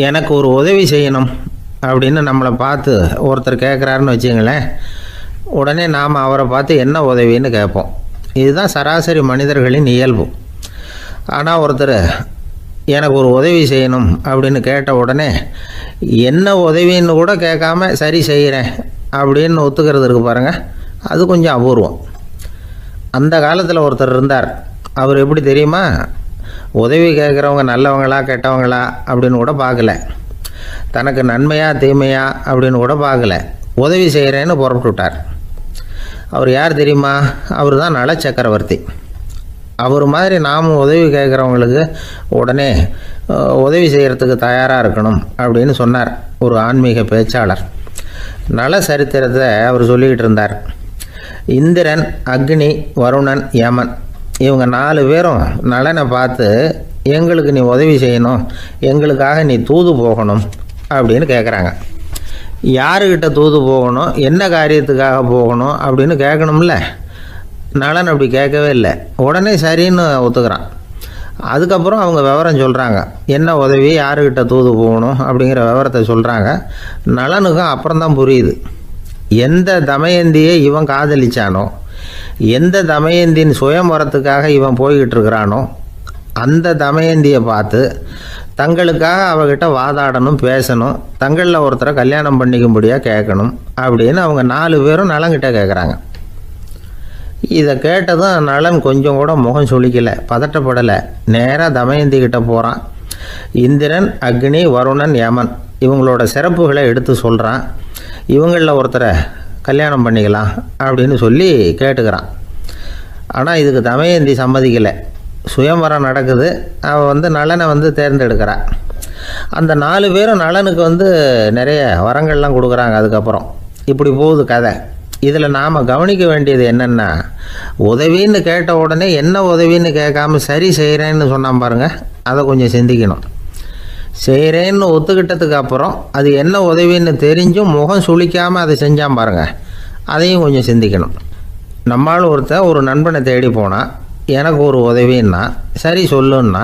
எனக்கு ஒரு உதவி செய்யணும் அப்படின்னு நம்மளை பார்த்து ஒருத்தர் கேட்குறாருன்னு வச்சுங்களேன், உடனே நாம் அவரை பார்த்து என்ன உதவின்னு கேட்போம். இதுதான் சராசரி மனிதர்களின் இயல்பு. ஆனால் ஒருத்தர் எனக்கு ஒரு உதவி செய்யணும் அப்படின்னு கேட்ட உடனே என்ன உதவின்னு கூட கேட்காம சரி செய்கிறேன் அப்படின்னு ஒத்துக்கிறது இருக்கு பாருங்கள், அது கொஞ்சம் அபூர்வம். அந்த காலத்தில் ஒருத்தர் இருந்தார். அவர் எப்படி தெரியுமா? உதவி கேட்குறவங்க நல்லவங்களா கெட்டவங்களா அப்படின்னு கூட பார்க்கல, தனக்கு நன்மையா தீமையா அப்படின்னு கூட பார்க்கல, உதவி செய்கிறேன்னு புறப்பட்டு விட்டார். அவர் யார் தெரியுமா? அவர் தான் நல சக்கரவர்த்தி. அவர் மாதிரி நாமும் உதவி கேட்குறவங்களுக்கு உடனே உதவி செய்கிறதுக்கு தயாராக இருக்கணும் அப்படின்னு சொன்னார் ஒரு ஆன்மீக பேச்சாளர். நல சரித்திரத்தை அவர் சொல்லிக்கிட்டு இருந்தார். இந்திரன், அக்னி, வருணன், யமன் இவங்க 4 பேரும் நலனை பார்த்து எங்களுக்கு நீ உதவி செய்யணும், எங்களுக்காக நீ தூது போகணும் அப்படின்னு கேட்குறாங்க. யாருக்கிட்ட தூது போகணும், என்ன காரியத்துக்காக போகணும் அப்படின்னு கேட்கணும்ல. நலன் அப்படி கேட்கவே இல்லை, உடனே சரின்னு ஒத்துக்கிறான். அதுக்கப்புறம் அவங்க விவரம் சொல்கிறாங்க, என்ன உதவி, யாருக்கிட்ட தூது போகணும் அப்படிங்கிற விவரத்தை சொல்கிறாங்க. நலனுக்கும் அப்புறம்தான் புரியுது, எந்த தமயந்தியை இவன் காதலிச்சானோ, எந்த தமயந்தின் சுயம்பரத்துக்காக இவன் போய்கிட்டு இருக்கிறானோ அந்த தமயந்தியை பார்த்து தங்களுக்காக அவகிட்ட வாதாடணும், பேசணும், தங்களில் ஒருத்தரை கல்யாணம் பண்ணிக்கும்படியாக கேட்கணும் அப்படின்னு அவங்க 4 பேரும் நலன்கிட்ட கேட்குறாங்க. இதை கேட்டதும் நலன் கொஞ்சம் கூட முகம் சுளிக்கலை, பதட்டப்படலை. நேராக தமயந்தி கிட்ட போகிறான். இந்திரன், அக்னி, வருணன், யமன் இவங்களோட சிறப்புகளை எடுத்து சொல்கிறான். இவங்களில் ஒருத்தரை கல்யாணம் பண்ணிக்கலாம் அப்படின்னு சொல்லி கேட்டுக்கிறான். ஆனால் இதுக்கு தமயந்தி சம்மதிக்கலை. சுயம்பரம் நடக்குது, அவள் நலனை தேர்ந்தெடுக்கிறாள். அந்த 4 பேரும் நலனுக்கு நிறைய வரங்கள்லாம் கொடுக்குறாங்க. அதுக்கப்புறம் இப்படி போகுது கதை. இதில் நாம் கவனிக்க வேண்டியது என்னென்னா, உதவின்னு கேட்ட உடனே என்ன உதவின்னு கேட்காம சரி செய்கிறேன்னு சொன்னான் பாருங்கள், அதை கொஞ்சம் சிந்திக்கணும். செய்கிறேன்னு ஒத்துக்கிட்டதுக்கு அப்புறம் அது என்ன உதவின்னு தெரிஞ்சும் முகம் சுளிக்காமல் அதை செஞ்சான் பாருங்கள், அதையும் கொஞ்சம் சிந்திக்கணும். நம்மால் ஒருத்தர் ஒரு நண்பனை தேடி போனால் எனக்கு ஒரு உதவின்னா சரி சொல்லுன்னா,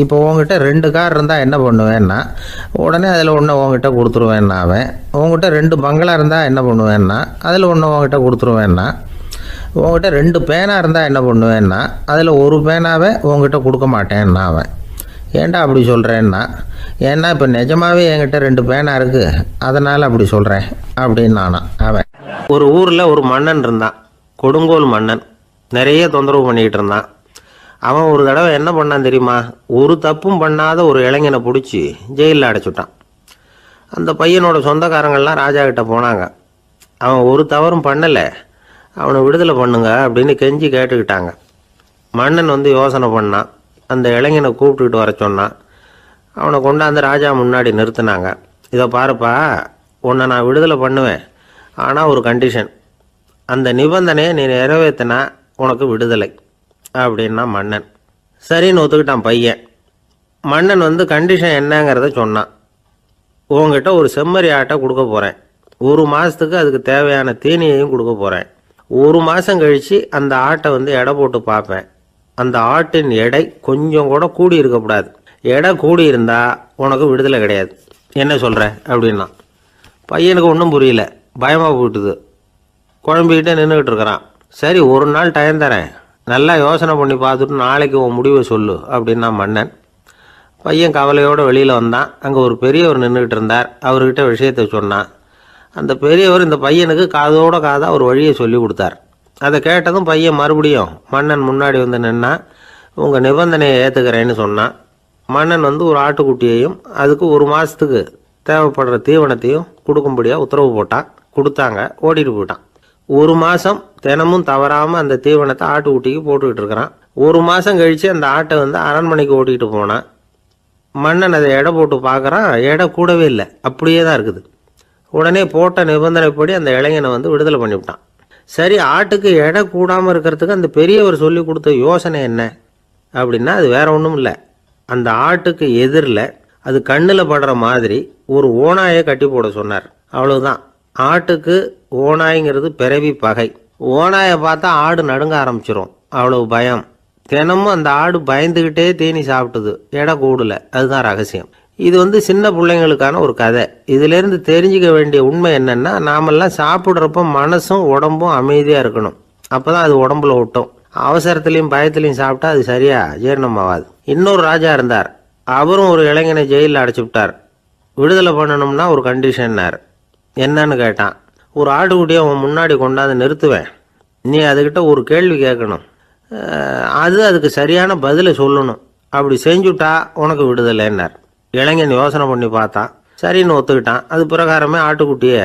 இப்போ உங்ககிட்ட 2 கார் இருந்தால் என்ன பண்ணுவேன்னா உடனே அதில் ஒன்று உங்ககிட்ட கொடுத்துருவேன்னா, அவன் உங்ககிட்ட 2 பங்களா இருந்தால் என்ன பண்ணுவேன்னா அதில் ஒன்று உங்ககிட்ட கொடுத்துருவேன்னா, உங்ககிட்ட 2 பேனா இருந்தால் என்ன பண்ணுவேன்னா அதில் ஒரு பேனாவை உங்ககிட்ட கொடுக்க மாட்டேன்னா, அவன் ஏன்டா அப்படி சொல்கிறேன்னா, ஏன்னா இப்போ நிஜமாகவே என்கிட்ட 2 பேனா இருக்குது, அதனால் அப்படி சொல்கிறேன் அப்படின்னு நானான். அவன் ஒரு ஊரில் ஒரு மன்னன் இருந்தான், கொடுங்கோல் மன்னன். நிறைய தொந்தரவு பண்ணிக்கிட்டு இருந்தான். அவன் ஒரு தடவை என்ன பண்ணான் தெரியுமா? ஒரு தப்பும் பண்ணாத ஒரு இளைஞனை பிடிச்சி ஜெயிலில் அடைச்சுட்டான். அந்த பையனோட சொந்தக்காரங்கள்லாம் ராஜா கிட்ட போனாங்க. அவன் ஒரு தவறும் பண்ணலை, அவனை விடுதலை பண்ணுங்க அப்படின்னு கெஞ்சி கேட்டுக்கிட்டாங்க. மன்னன் யோசனை பண்ணான். அந்த இளைஞனை கூப்பிட்டுக்கிட்டு வர சொன்னான். அவனை கொண்டாந்து ராஜா முன்னாடி நிறுத்தினாங்க. இதை பாருப்பா, உன்னை நான் விடுதலை பண்ணுவேன், ஆனால் ஒரு கண்டிஷன், அந்த நிபந்தனையை நீ நிறைவேற்றினா உனக்கு விடுதலை அப்படின்னா மன்னன். சரின்னு ஒத்துக்கிட்டான் பையன். மன்னன் கண்டிஷன் என்னங்கிறத சொன்னான். உங்ககிட்ட ஒரு செம்மறி ஆட்டை கொடுக்க போகிறேன், 1 மாதத்துக்கு அதுக்கு தேவையான தீனியையும் கொடுக்க போகிறேன். 1 மாதம் கழித்து அந்த ஆட்டை எடை போட்டு பார்ப்பேன். அந்த ஆட்டின் எடை கொஞ்சம் கூட கூடி இருக்கக்கூடாது. எடை கூடி இருந்தால் உனக்கு விடுதலை கிடையாது. என்ன சொல்கிற அப்படின்னா. பையனுக்கு ஒன்றும் புரியல, பயமாக போயிட்டுது. குழம்பிக்கிட்டே நின்றுக்கிட்டு இருக்கிறான். சரி, ஒரு நாள் டைம் தரேன், நல்லா யோசனை பண்ணி பார்த்துட்டு நாளைக்கு உன் முடிவை சொல்லு அப்படின்னா மன்னன். பையன் கவலையோடு வெளியில் வந்தான். அங்கே ஒரு பெரியவர் நின்றுக்கிட்டு இருந்தார். அவர்கிட்ட விஷயத்தை சொன்னான். அந்த பெரியவர் இந்த பையனுக்கு காதோட காதாக ஒரு வழியை சொல்லி கொடுத்தார். அதை கேட்டதும் பையன் மறுபடியும் மன்னன் முன்னாடி நின்னா, உங்கள் நிபந்தனையை ஏற்றுக்கிறேன்னு சொன்னான். மன்னன் ஒரு ஆட்டுக்குட்டியையும் அதுக்கு 1 மாதத்துக்கு தேவைப்படுற தீவனத்தையும் கொடுக்கும்படியாக உத்தரவு போட்டான். கொடுத்தாங்க, ஓடிட்டு போயிட்டான். 1 மாதம் தினமும் தவறாமல் அந்த தீவனத்தை ஆட்டுக்குட்டிக்கு போட்டுக்கிட்டு இருக்கிறான். 1 மாதம் கழித்து அந்த ஆட்டை அரண்மனைக்கு ஓட்டிகிட்டு போனான். மன்னன் அதை எடை போட்டு பார்க்குறான், எடை கூடவே இல்லை, அப்படியே தான் இருக்குது. உடனே போட்ட நிபந்தனைப்படி அந்த இளைஞனை விடுதலை பண்ணிவிட்டான். சரி, ஆட்டுக்கு எடை கூடாமல் இருக்கிறதுக்கு அந்த பெரியவர் சொல்லி கொடுத்த யோசனை என்ன அப்படின்னா, அது வேற ஒன்றும் இல்லை. அந்த ஆட்டுக்கு எதிரில் அது கண்ணில் படுற மாதிரி ஒரு ஓநாயை கட்டி போட சொன்னார். அவ்வளவுதான். ஆட்டுக்கு ஓநாய்ங்கிறது பிறவி பகை. ஓநாயை பார்த்தா ஆடு நடுங்க ஆரம்பிச்சிடும், அவ்வளவு பயம். தினமும் அந்த ஆடு பயந்துக்கிட்டே தீனி சாப்பிட்டுது, எடை கூடல. அதுதான் ரகசியம். இது சின்ன பிள்ளைங்களுக்கான ஒரு கதை. இதிலேருந்து தெரிஞ்சுக்க வேண்டிய உண்மை என்னென்னா, நாமெல்லாம் சாப்பிட்றப்போ மனசும் உடம்பும் அமைதியாக இருக்கணும். அப்போ தான் அது உடம்புல ஒட்டும். அவசரத்துலேயும் பயத்துலையும் சாப்பிட்டா அது சரியாக ஜீரணம் ஆகாது. இன்னொரு ராஜா இருந்தார். அவரும் ஒரு இளைஞனை ஜெயிலில் அடைச்சி விட்டார். விடுதலை பண்ணணும்னா ஒரு கண்டிஷன்னார். என்னன்னு கேட்டான். ஒரு ஆட்டுக்குட்டியை அவன் முன்னாடி கொண்டாந்து நிறுத்துவேன், நீ அதுக்கிட்ட ஒரு கேள்வி கேட்கணும், அதுக்கு சரியான பதிலை சொல்லணும், அப்படி செஞ்சுட்டா உனக்கு விடுதலைன்னார். இளைஞன் யோசனை பண்ணி பார்த்தான், சரின்னு ஒத்துக்கிட்டான். அது பிரகாரமே ஆட்டுக்குட்டியை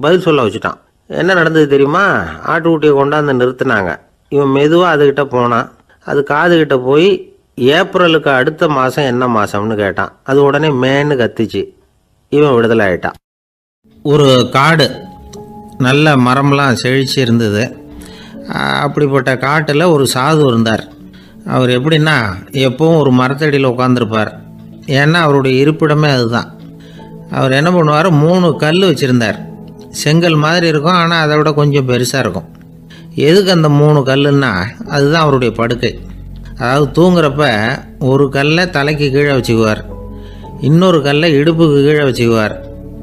பதில் சொல்ல வச்சுட்டான். என்ன நடந்தது தெரியுமா? ஆட்டுக்குட்டியை கொண்டாந்து நிறுத்தினாங்க. இவன் மெதுவாக அதுக்கிட்ட போனான். அது காதுகிட்ட போய் ஏப்ரலுக்கு அடுத்த மாதம் என்ன மாதம்னு கேட்டான். அது உடனே மேன்னு கத்திச்சு. இவன் விடுதலை ஆகிட்டான். ஒரு காடு, நல்ல மரம்லாம் செழிச்சு இருந்தது. அப்படிப்பட்ட காட்டில் ஒரு சாது இருந்தார். அவர் எப்படின்னா, எப்பவும் ஒரு மரத்தடியில் உட்காந்துருப்பார். ஏன்னா அவருடைய இருப்பிடமே அதுதான். அவர் என்ன பண்ணுவார், 3 கல் வச்சுருந்தார். செங்கல் மாதிரி இருக்கும், ஆனால் அதை விட கொஞ்சம் பெருசாக இருக்கும். எதுக்கு அந்த 3 கல்லுன்னா, அதுதான் அவருடைய படுக்கை. அதாவது தூங்குறப்ப ஒரு கல்லை தலைக்கு கீழே வச்சுக்குவார், இன்னொரு கல்லை இடுப்புக்கு கீழே வச்சுக்குவார்,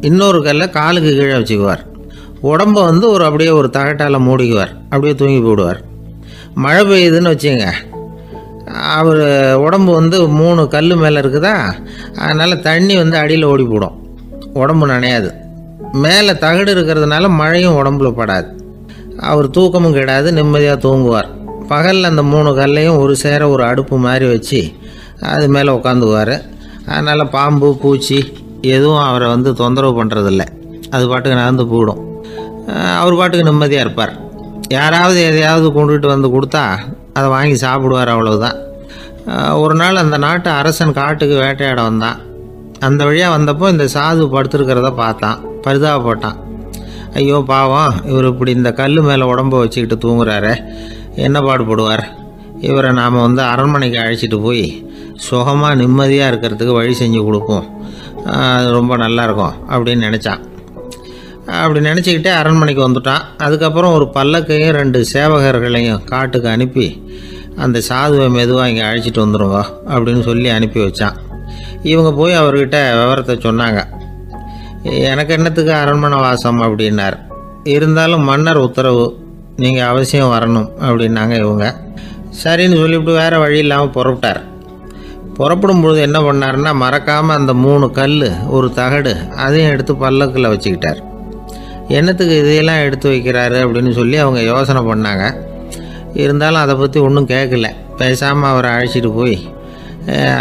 இன்னொரு கல்லை காலுக்கு கீழே வச்சுக்குவார். உடம்பை அப்படியே ஒரு தகட்டால் மூடிக்குவார். அப்படியே தூங்கி போடுவார். மழை பெய்யுதுன்னு வச்சுங்க, அவர் உடம்பு 3 கல் மேலே இருக்குதா, அதனால் தண்ணி அடியில் ஓடி போடும், உடம்பு நனையாது. மேலே தகடு இருக்கிறதுனால மழையும் உடம்புல படாது. அவர் தூக்கமும் கிடையாது, நிம்மதியாக தூங்குவார். பகலில் அந்த 3 கல்லையும் ஒரு சேர ஒரு அடுப்பு மாதிரி வச்சு அது மேலே உட்காந்துக்குவார். அதனால் பாம்பு பூச்சி எதுவும் அவரை தொந்தரவு பண்ணுறதில்ல. அது பாட்டுக்கு நடந்து போயிடும். அவர் பாட்டுக்கு நிம்மதியாக இருப்பார். யாராவது எதையாவது கொண்டுகிட்டு கொடுத்தா அதை வாங்கி சாப்பிடுவார், அவ்வளவுதான். ஒரு நாள் அந்த நாட்டு அரசன் காட்டுக்கு வேட்டையாட வந்தான். அந்த வழியாக வந்தப்போ இந்த சாது படுத்துருக்கிறத பார்த்தான். பரிதாபப்பட்டான். ஐயோ பாவம், இவர் இப்படி இந்த கல் மேலே உடம்பை வச்சுக்கிட்டு தூங்குறாரு, என்ன பாடுபடுவார். இவரை நாம் அரண்மனைக்கு அழைச்சிட்டு போய் சுகமாக நிம்மதியாக இருக்கிறதுக்கு வழி செஞ்சு கொடுப்போம், அது ரொம்ப நல்லாயிருக்கும் அப்படின்னு நினச்சான். அப்படி நினச்சிக்கிட்டே அரண்மனைக்கு வந்துட்டான். அதுக்கப்புறம் ஒரு பல்லக்கையும் 2 சேவகர்களையும் காட்டுக்கு அனுப்பி அந்த சாதுவை மெதுவாக இங்கே அழைச்சிட்டு வந்துடுங்க அப்படின்னு சொல்லி அனுப்பி வச்சான். இவங்க போய் அவர்கிட்ட விவரத்தை சொன்னாங்க. எனக்கு என்னத்துக்கு அரண்மனை வாசம் அப்படின்னார். இருந்தாலும் மன்னர் உத்தரவு, நீங்கள் அவசியம் வரணும் அப்படின்னாங்க இவங்க. சரின்னு சொல்லிவிட்டு வேறு வழி இல்லாமல் புறப்பட்டார். புறப்படும் பொழுது என்ன பண்ணாருன்னா, மறக்காமல் அந்த 3 கல் ஒரு தகடு அதையும் எடுத்து பல்லக்கில் வச்சுக்கிட்டார். என்னத்துக்கு இதையெல்லாம் எடுத்து வைக்கிறாரு அப்படின்னு சொல்லி அவங்க யோசனை பண்ணாங்க. இருந்தாலும் அதை பற்றி ஒன்றும் கேட்கல. பேசாமல் அவரை அழைச்சிட்டு போய்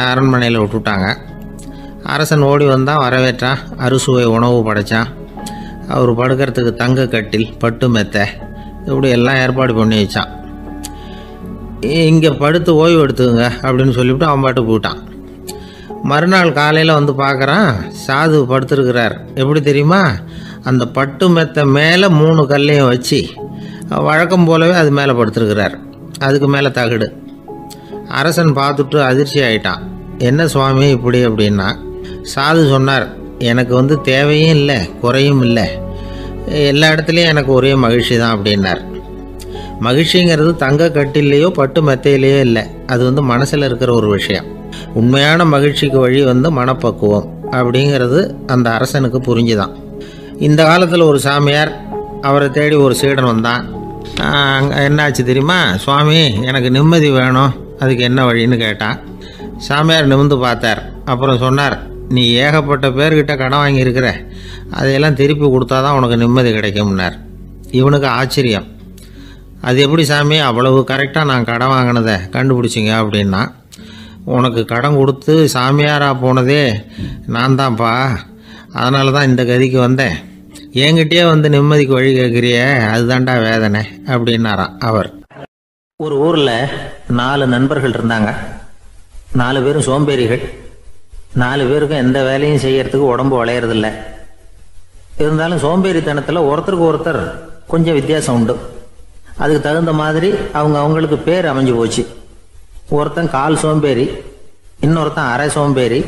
அரண்மனையில் விட்டுட்டாங்க. அரசன் ஓடி வந்தான், வரவேற்றான், அறுசுவை உணவு படைத்தான். அவர் படுக்கிறதுக்கு தங்க கட்டில், பட்டு மெத்தை, இப்படி எல்லாம் ஏற்பாடு பண்ணி வச்சான். இங்கே படுத்து ஓய்வு எடுத்துக்குங்க அப்படின்னு சொல்லிவிட்டு அவன் பாட்டு போயிட்டான். மறுநாள் காலையில் பார்க்குறான், சாது படுத்துருக்கிறார். எப்படி தெரியுமா? அந்த பட்டு மெத்தை மேலே 3 கல்லையும் வச்சு வழக்கம் போலவே அது மேலே படுத்துருக்கிறார். அதுக்கு மேலே தகடு. அரசன் பார்த்துட்டு அதிர்ச்சி ஆகிட்டான். என்ன சுவாமி இப்படி அப்படின்னா, சாது சொன்னார், எனக்கு தேவையும் இல்லை குறையும் இல்லை, எல்லா இடத்துலையும் எனக்கு ஒரே மகிழ்ச்சி தான் அப்படின்னார். மகிழ்ச்சிங்கிறது தங்க கட்டிலேயோ பட்டு மெத்தையிலேயோ இல்லை, அது மனசில் இருக்கிற ஒரு விஷயம். உண்மையான மகிழ்ச்சிக்கு வழி மனப்பக்குவம் அப்படிங்கிறது அந்த அரசனுக்கு புரிஞ்சுதான். இந்த காலத்தில் ஒரு சாமியார், அவரை தேடி ஒரு சீடன் வந்தான். என்னாச்சு தெரியுமா? சுவாமி, எனக்கு நிம்மதி வேணும், அதுக்கு என்ன வழின்னு கேட்டான். சாமியார் நிமிர்ந்து பார்த்தார். அப்புறம் சொன்னார், நீ ஏகப்பட்ட பேர்கிட்ட கடன் வாங்கியிருக்கிற, அதையெல்லாம் திருப்பி கொடுத்தா தான் உனக்கு நிம்மதி கிடைக்கும்னார். இவனுக்கு ஆச்சரியம். அது எப்படி சாமி, அவ்வளவு கரெக்டாக நான் கடன் வாங்கினதை கண்டுபிடிச்சிங்க அப்படின்னா, உனக்கு கடன் கொடுத்து சாமியாராக போனதே நான் தான்ப்பா, அதனால தான் இந்த கதிக்கு வந்தேன். என்கிட்டயே நிம்மதிக்கு வழி கேட்குறிய, அதுதான்டா வேதனை அப்படின்னாராம் அவர். ஒரு ஊரில் 4 நண்பர்கள் இருந்தாங்க. 4 பேரும் சோம்பேறிகள். 4 பேருக்கும் எந்த வேலையும் செய்யறதுக்கு உடம்பு வளையறதில்லை. இருந்தாலும் சோம்பேறித்தனத்தில் ஒருத்தருக்கு ஒருத்தர் கொஞ்சம் வித்தியாசம் உண்டு. அதுக்கு தகுந்த மாதிரி அவங்களுக்கு பேர் அமைஞ்சு போச்சு. ஒருத்தன் கால் சோம்பேறி, இன்னொருத்தன் அரை சோம்பேறி,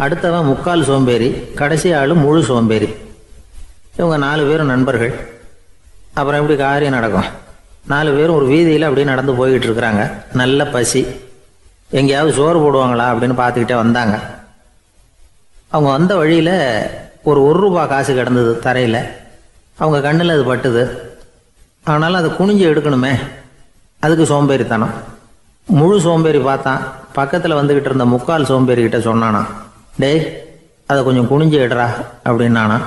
அடுத்தவன் முக்கால் சோம்பேறி, கடைசி ஆள் முழு சோம்பேறி. இவங்க 4 பேரும் நண்பர்கள். அப்புறம் எப்படி காரியம் நடக்கும்? 4 பேரும் ஒரு வீதியில் அப்படியே நடந்து போய்கிட்டு இருக்கிறாங்க. நல்ல பசி. எங்கேயாவது சோறு போடுவாங்களா அப்படின்னு பார்த்துக்கிட்டே வந்தாங்க. அவங்க வந்த வழியில் ஒரு ரூபா காசு கிடந்தது தரையில். அவங்க கண்ணில் அது பட்டுது. ஆனாலும் அதை குனிஞ்சு எடுக்கணுமே, அதுக்கு சோம்பேறித்தனம். முழு சோம்பேறி பார்த்தான். பக்கத்தில் வந்துக்கிட்டு இருந்த முக்கால் சோம்பேறிக்கிட்ட சொன்னானா, டேய் அதை கொஞ்சம் குனிஞ்சு எடுறா அப்படின்னானா.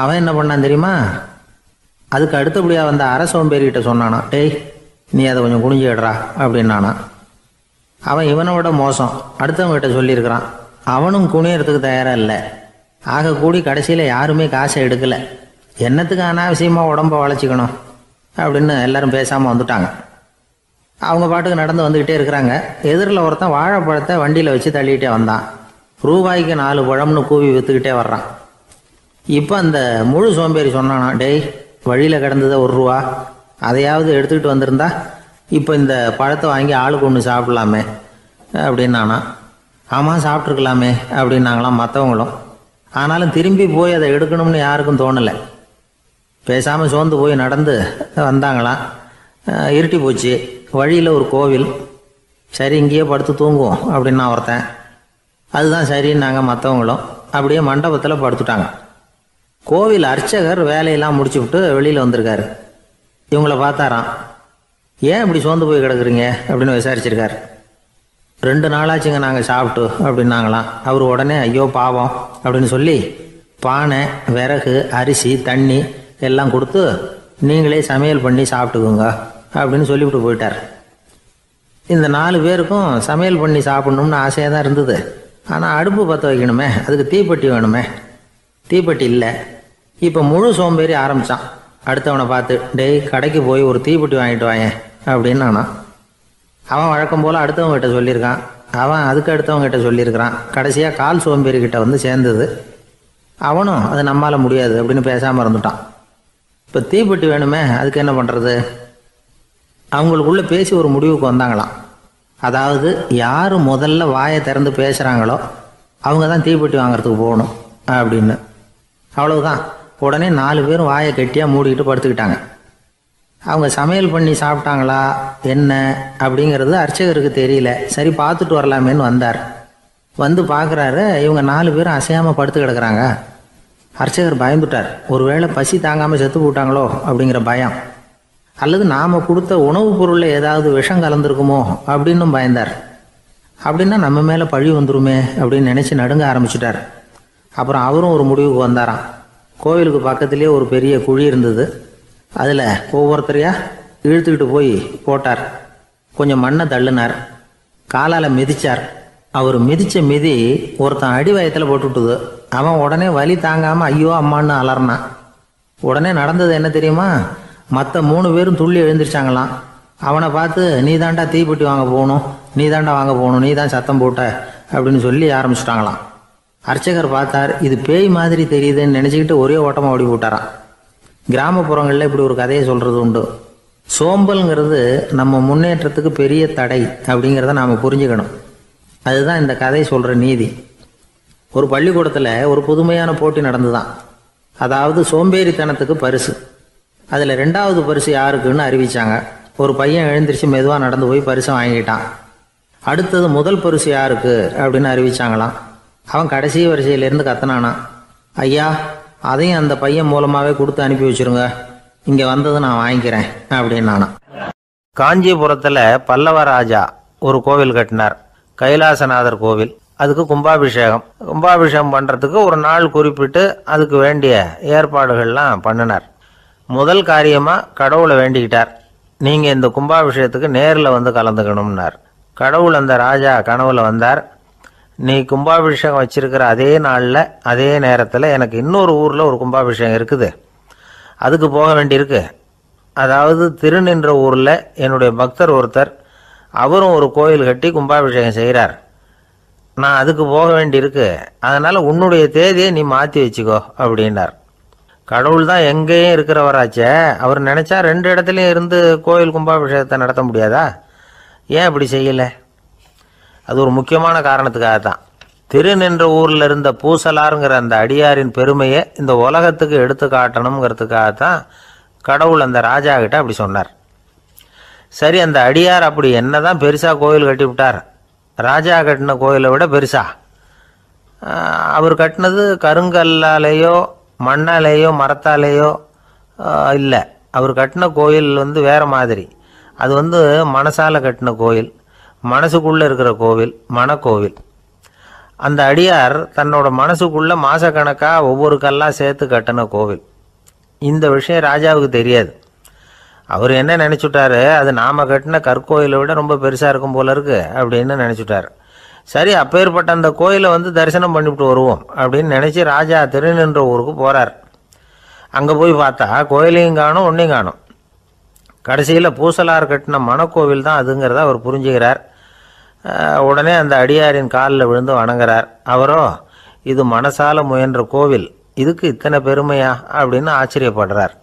அவன் என்ன பண்ணான் தெரியுமா? அதுக்கு அடுத்தபடியாக வந்த அரை சோம்பேறிக்கிட்ட சொன்னானா, டேய் நீ அதை கொஞ்சம் குனிஞ்சு எடுறா அப்படின்னானா. அவன் இவனை விட மோசம், அடுத்தவங்ககிட்ட சொல்லியிருக்கிறான். அவனும் குனியறதுக்கு தயாராக இல்லை. ஆக கூடி கடைசியில் யாருமே காசை எடுக்கலை. என்னத்துக்கு அனாவசியமாக உடம்ப வளைச்சிக்கணும் அப்படின்னு எல்லாரும் பேசாமல் வந்துட்டாங்க. அவங்க பாட்டுக்கு நடந்து வந்துக்கிட்டே இருக்கிறாங்க. எதிரில் ஒருத்தன் வாழைப்பழத்தை வண்டியில் வச்சு தள்ளிக்கிட்டே வந்தான். ரூபாய்க்கு 4 பழம்னு கூவி விற்றுக்கிட்டே வர்றான். இப்போ அந்த முழு சோம்பேறி சொன்னானா, டேய் வழியில் கிடந்ததை 1 ரூபா, அதையாவது எடுத்துக்கிட்டு வந்திருந்தா இப்போ இந்த பழத்தை வாங்கி ஆளுக்கு ஒன்று சாப்பிடலாமே அப்படின்னானா. ஆமாம் சாப்பிட்ருக்கலாமே அப்படின்னாங்களாம் மற்றவங்களும். ஆனாலும் திரும்பி போய் அதை எடுக்கணும்னு யாருக்கும் தோணலை. பேசாமல் சோர்ந்து போய் நடந்து வந்தாங்களாம். இருட்டி போச்சு. வழியில் ஒரு கோவில். சரி இங்கேயே படுத்து தூங்குவோம் அப்படின்னா ஒருத்தன். அதுதான் சரின்னாங்க மற்றவங்களும். அப்படியே மண்டபத்தில் படுத்துட்டாங்க. கோவில் அர்ச்சகர் வேலையெல்லாம் முடிச்சு விட்டு வெளியில் வந்திருக்காரு. இவங்கள பார்த்தாராம். ஏன் இப்படி சோர்ந்து போய் கிடக்குறீங்க அப்படின்னு விசாரிச்சிருக்காரு. 2 நாளாச்சுங்க நாங்கள் சாப்பிட்டு அப்படின்னாங்களாம். அவர் உடனே ஐயோ பாவம் அப்படின்னு சொல்லி பானை, விறகு, அரிசி, தண்ணி எல்லாம் கொடுத்து நீங்களே சமையல் பண்ணி சாப்பிட்டுக்குங்க அப்படின்னு சொல்லிவிட்டு போயிட்டார். இந்த 4 பேருக்கும் சமையல் பண்ணி சாப்பிட்ணும்னு ஆசையாக தான் இருந்தது. ஆனால் அடுப்பு பற்ற வைக்கணுமே, அதுக்கு தீப்பெட்டி வேணுமே. தீப்பெட்டி இல்லை. இப்போ முழு சோம்பேறி ஆரம்பித்தான். அடுத்தவனை பார்த்து, டேய் கடைக்கு போய் ஒரு தீப்பெட்டி வாங்கிட்டு வாங்க அப்படின்னு நானா. அவன் வழக்கம் போல் அடுத்தவங்ககிட்ட சொல்லியிருக்கான். அவன் அதுக்கு அடுத்தவங்ககிட்ட சொல்லியிருக்கிறான். கடைசியாக கால் சோம்பேறிக்கிட்ட வந்து சேர்ந்தது. அவனும் அது நம்மால் முடியாது அப்படின்னு பேசாமல் இருந்துட்டான். இப்போ தீப்பெட்டி வேணுமே, அதுக்கு என்ன பண்ணுறது? அவங்களுக்குள்ளே பேசி ஒரு முடிவுக்கு வந்தாங்களாம். அதாவது யார் முதல்ல வாயை திறந்து பேசுகிறாங்களோ அவங்க தான் தீப்பெட்டி வாங்கிறதுக்கு போகணும் அப்படின்னு. அவ்வளவுதான். உடனே 4 பேரும் வாயை கெட்டியாக மூடிக்கிட்டு படுத்துக்கிட்டாங்க. அவங்க சமையல் பண்ணி சாப்பிட்டாங்களா என்ன அப்படிங்கிறது அர்ச்சகருக்கு தெரியல. சரி பார்த்துட்டு வரலாமேன்னு வந்தார். வந்து பார்க்குறாரு, இவங்க 4 பேரும் அசையாமல் படுத்து கிடக்குறாங்க. அர்ச்சகர் பயந்துட்டார். ஒருவேளை பசி தாங்காமல் செத்து போட்டாங்களோ அப்படிங்கிற பயம், அல்லது நாம் கொடுத்த உணவுப் பொருளில் ஏதாவது விஷம் கலந்துருக்குமோ அப்படின்னும் பயந்தார். அப்படின்னா நம்ம மேலே பழி வந்துருமே அப்படின்னு நினச்சி நடுங்க ஆரம்பிச்சிட்டார். அப்புறம் அவரும் ஒரு முடிவுக்கு வந்தாராம். கோவிலுக்கு பக்கத்துலேயே ஒரு பெரிய குழி இருந்தது. அதில் ஒவ்வொருத்தரையாக இழுத்துக்கிட்டு போய் போட்டார். கொஞ்சம் மண்ணை தள்ளினார். காலால் மிதித்தார். அவர் மிதித்த மிதி ஒருத்தன் அடி வயத்தில் போட்டுவிட்டுது. அவன் உடனே வலி தாங்காமல் ஐயோ அம்மான்னு அலறினான். உடனே நடந்தது என்ன தெரியுமா? மற்ற 3 பேரும் துள்ளி எழுந்திரிச்சாங்களாம். அவனை பார்த்து நீ தாண்டா தீப்பெட்டி வாங்க போகணும், நீ தாண்டா வாங்க போகணும், நீ தான் சத்தம் போட்ட அப்படின்னு சொல்லி ஆரம்பிச்சிட்டாங்களாம். அர்ச்சகர் பார்த்தார். இது பேய் மாதிரி தெரியுதுன்னு நினச்சிக்கிட்டு ஒரே ஓட்டமாக ஓடி போட்டாரான். கிராமப்புறங்களில் இப்படி ஒரு கதையை சொல்கிறது உண்டு. சோம்பல்ங்கிறது நம்ம முன்னேற்றத்துக்கு பெரிய தடை அப்படிங்கிறத நாம் புரிஞ்சுக்கணும். அதுதான் இந்த கதை சொல்கிற நீதி. ஒரு பள்ளிக்கூடத்தில் ஒரு புதுமையான போட்டி நடந்துதான். அதாவது சோம்பேறித்தனத்துக்கு பரிசு. அதில் 2வது பரிசு யாருக்குன்னு அறிவித்தாங்க. ஒரு பையன் எழுந்திரிச்சு மெதுவாக நடந்து போய் பரிசை வாங்கிட்டான். அடுத்தது முதல் பரிசு யாருக்கு அப்படின்னு அறிவிச்சாங்களாம். அவன் கடைசி வரிசையிலேருந்து கத்தனானா, ஐயா அதையும் அந்த பையன் மூலமாகவே கொடுத்து அனுப்பி வச்சுருங்க, இங்கே வந்தது நான் வாங்கிக்கிறேன் அப்படின்னானா. காஞ்சிபுரத்தில் பல்லவ ராஜா ஒரு கோவில் கட்டினார், கைலாசநாதர் கோவில். அதுக்கு கும்பாபிஷேகம் பண்ணுறதுக்கு ஒரு நாள் குறிப்பிட்டு அதுக்கு வேண்டிய ஏற்பாடுகள்லாம் பண்ணினார். முதல் காரியமாக கடவுளை வேண்டிக்கிட்டார். நீங்கள் இந்த கும்பாபிஷேகத்துக்கு நேரில் வந்து கலந்துக்கணும்னார். கடவுள் அந்த ராஜா கனவுல வந்தார். நீ கும்பாபிஷேகம் வச்சிருக்கிற அதே நாளில் அதே நேரத்தில் எனக்கு இன்னொரு ஊரில் ஒரு கும்பாபிஷேகம் இருக்குது, அதுக்கு போக வேண்டியிருக்கு. அதாவது திருநின்ற ஊரில் என்னுடைய பக்தர் ஒருத்தர், அவரும் ஒரு கோயில் கட்டி கும்பாபிஷேகம் செய்கிறார். நான் அதுக்கு போக வேண்டியிருக்கு, அதனால் உன்னுடைய தேதியை நீ மாற்றி வச்சுக்கோ அப்படின்னார். கடவுள் தான் எங்கேயும் இருக்கிறவராச்சே, அவர் நினச்சா 2 இடத்துலையும் இருந்து கோயில் கும்பாபிஷேகத்தை நடத்த முடியாதா? ஏன் அப்படி செய்யலை? அது ஒரு முக்கியமான காரணத்துக்காக தான். திருநின்ற ஊரில் இருந்த பூசலாருங்கிற அந்த அடியாரின் பெருமையை இந்த உலகத்துக்கு எடுத்து காட்டணுங்கிறதுக்காகத்தான் கடவுள் அந்த ராஜா கிட்ட அப்படி சொன்னார். சரி, அந்த அடியார் அப்படி என்ன தான் பெருசாக கோயில் கட்டி விட்டார்? ராஜா கட்டின கோயிலை விட பெருசா? அவர் கட்டினது கருங்கல்லாலேயோ மண்ணாலேயோ மரத்தாலேயோ இல்லை. அவர் கட்டின கோயில் வேறு மாதிரி. அது மனசால் கட்டின கோயில், மனசுக்குள்ளே இருக்கிற கோவில், மனக்கோவில். அந்த அடியார் தன்னோட மனசுக்குள்ளே மாதக்கணக்காக ஒவ்வொரு கல்லாக சேர்த்து கட்டின கோவில். இந்த விஷயம் ராஜாவுக்கு தெரியாது. அவர் என்ன நினச்சிட்டாரு, அது நாம் கட்டின கற்கோயிலை விட ரொம்ப பெருசாக இருக்கும் போல இருக்கு அப்படின்னு நினச்சிட்டார். சரி, அப்பேற்பட்ட அந்த கோயிலை தரிசனம் பண்ணிவிட்டு வருவோம் அப்படின்னு நினச்சி ராஜா திருநின்ற ஊருக்கு போகிறார். அங்கே போய் பார்த்தா கோயிலையும் காணும், ஒன்றையும் காணும். கடைசியில் பூசலார் கட்டின மனக்கோவில் தான் அதுங்கிறத அவர் புரிஞ்சுக்கிறார். உடனே அந்த அடியாரின் காலில் விழுந்து வணங்குறார். அவரோ, இது மனசால முயன்ற கோவில், இதுக்கு இத்தனை பெருமையா அப்படின்னு ஆச்சரியப்படுறார்.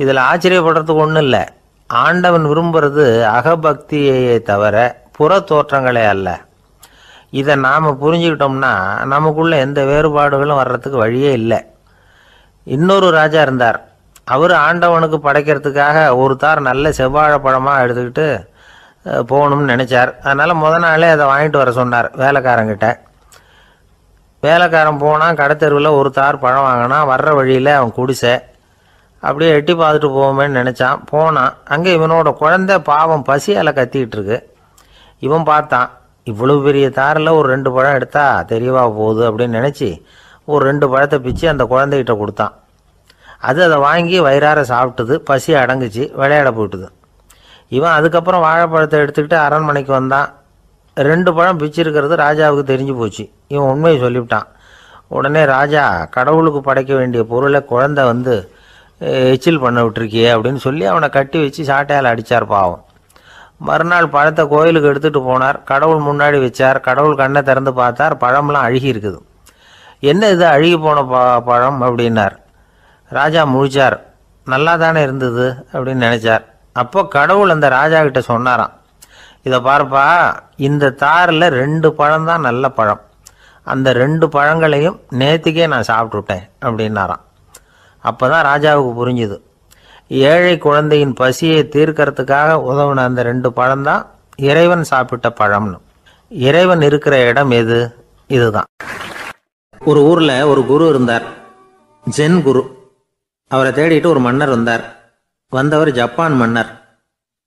இதில் ஆச்சரியப்படுறதுக்கு ஒன்றும் இல்லை. ஆண்டவன் விரும்புறது அகபக்தியையே தவிர புற தோற்றங்களே அல்ல. இதை நாம் புரிஞ்சுக்கிட்டோம்னா நமக்குள்ள எந்த வேறுபாடுகளும் வர்றதுக்கு வழியே இல்லை. இன்னொரு ராஜா இருந்தார். அவர் ஆண்டவனுக்கு படைக்கிறதுக்காக ஒரு தார் நல்ல செவ்வாழைப்பழமாக எடுத்துக்கிட்டு போகணும்னு நினச்சார். அதனால் நாளே அதை வாங்கிட்டு வர சொன்னார் வேலைக்காரங்கிட்ட. வேலைக்காரன் போனால் கடைத்தெருவில் ஒரு தார் பழம் வாங்கினான். வர்ற வழியில் அவன் குடிசை. அப்படியே எட்டி பார்த்துட்டு போவோமேன்னு நினச்சான். போனான். அங்கே இவனோட குழந்தை பாவம் பசியால் கத்திக்கிட்டு இருக்கு. இவன் பார்த்தான், இவ்வளவு பெரிய தாரில் ஒரு 2 பழம் எடுத்தா தெரியவா போகுது அப்படின்னு நினச்சி ஒரு 2 பழத்தை பிச்சு அந்த குழந்தைகிட்ட கொடுத்தான். அதை வாங்கி வயிறார சாப்பிட்டுது. பசி அடங்குச்சு, விளையாட போயிட்டுது. இவன் அதுக்கப்புறம் வாழைப்பழத்தை எடுத்துக்கிட்டு அரண்மனைக்கு வந்தான். 2 பழம் பிச்சிருக்கிறது ராஜாவுக்கு தெரிஞ்சு போச்சு. இவன் உண்மையை சொல்லிவிட்டான். உடனே ராஜா, கடவுளுக்கு படைக்க வேண்டிய பொருளை குழந்தை எச்சில் பண்ண விட்டுருக்கியே அப்படின்னு சொல்லி அவனை கட்டி வச்சு சாட்டையால் அடித்தார். பாவம். மறுநாள் பழத்தை கோயிலுக்கு எடுத்துகிட்டு போனார். கடவுள் முன்னாடி வச்சார். கடவுள் கண்ணை திறந்து பார்த்தார். பழம்லாம் அழுகி இருக்குது. என்ன இது அழுகி போன பழம் அப்படின்னார். ராஜா முழிச்சார். நல்லா தானே இருந்தது அப்படின்னு நினச்சார். அப்போ கடவுள் அந்த ராஜா கிட்ட சொன்னாராம், இதை பார்ப்பா, இந்த தாரில் 2 பழம் தான் நல்ல பழம். அந்த 2 பழங்களையும் நேற்றுக்கே நான் சாப்பிட்டுட்டேன் அப்படின்னாராம். அப்போ தான் ராஜாவுக்கு புரிஞ்சுது, ஏழை குழந்தையின் பசியை தீர்க்கறதுக்காக உதவுன அந்த 2 பழம்தான் இறைவன் சாப்பிட்ட பழம்னு. இறைவன் இருக்கிற இடம் எது? இதுதான். ஒரு ஊரில் ஒரு குரு இருந்தார், ஜென் குரு. அவரை தேடிட்டு ஒரு மன்னர் வந்தார். வந்தவர் ஜப்பான் மன்னர்.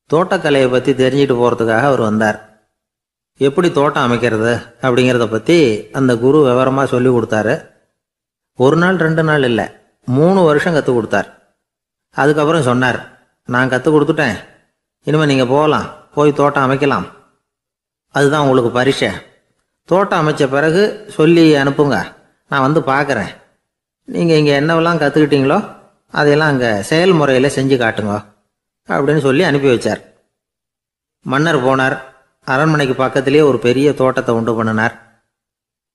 தோட்டக்கலையை பற்றி தெரிஞ்சுட்டு போகிறதுக்காக அவர் வந்தார். எப்படி தோட்டம் அமைக்கிறது அப்படிங்கிறத பற்றி அந்த குரு விவரமாக சொல்லி கொடுத்தாரு. 1 நாள் 2 நாள் இல்லை, 3 வருஷம் கற்றுக் கொடுத்தார். அதுக்கப்புறம் சொன்னார், நான் கற்றுக் கொடுத்துட்டேன், இனிமேல் நீங்கள் போகலாம், போய் தோட்டம் அமைக்கலாம். அதுதான் உங்களுக்கு பரிசை. தோட்டம் அமைச்ச பிறகு சொல்லி அனுப்புங்க, நான் பார்க்குறேன். நீங்கள் இங்கே என்னவெல்லாம் கற்றுக்கிட்டீங்களோ அதையெல்லாம் அங்கே செயல்முறையில் செஞ்சு காட்டுங்க அப்படின்னு சொல்லி அனுப்பி வச்சார். மன்னர் போனார். அரண்மனைக்கு பக்கத்திலே ஒரு பெரிய தோட்டத்தை உண்டு பண்ணினார்.